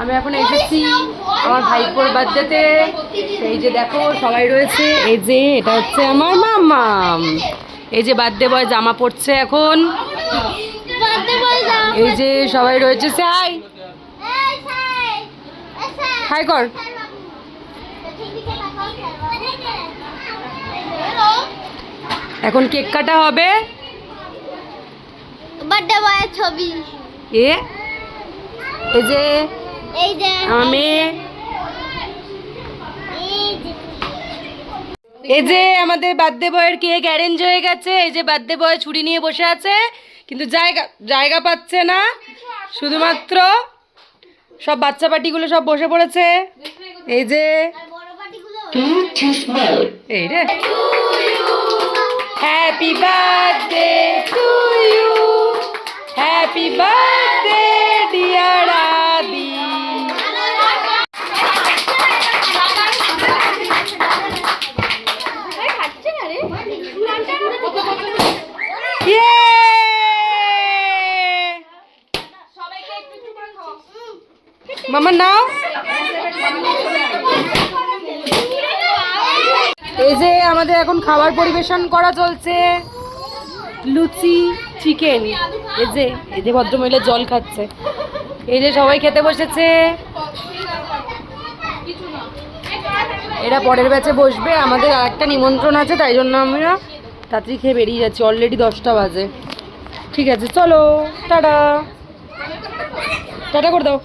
আমি এখন এসেছি আমার ভাইপোর বার্থডেতে। এই যে দেখো সবাই রয়েছে। এই যে এটা হচ্ছে আমার মামাম। এই যে বার্থডে বয় জামা পড়ছে এখন। এই যে সবাই রয়েছে। হাই হাই কর। এখন কেক কাটা হবে। বার্থডে বয়ের ছবি। এই যে আমি। এই যে আমাদের বার্থডে বয়ের কেক অ্যারেঞ্জ হয়ে গেছে। এই যে বার্থডে বয় ছুরি নিয়ে বসে আছে, কিন্তু জায়গা পাচ্ছে না। শুধুমাত্র সব বাচ্চা পার্টিগুলো সব বসে পড়েছে। এই যে এই রে, happy birthday to you, happy birthday dear Adi. মামা নাও। এই যে আমাদের এখন খাবার পরিবেশন করা চলছে, লুচি চিকেন। এই যে ভদ্রমহিলা জল খাচ্ছে। এই যে সবাই খেতে বসেছে। এরা পরের ব্যাচে বসবে। আমাদের আরেকটা নিমন্ত্রণ আছে, তাই জন্য আমরা তাড়াতাড়ি খেয়ে বেরিয়ে যাচ্ছি। অলরেডি 10টা বাজে। ঠিক আছে চলো, টাটা টাটা করে দাও।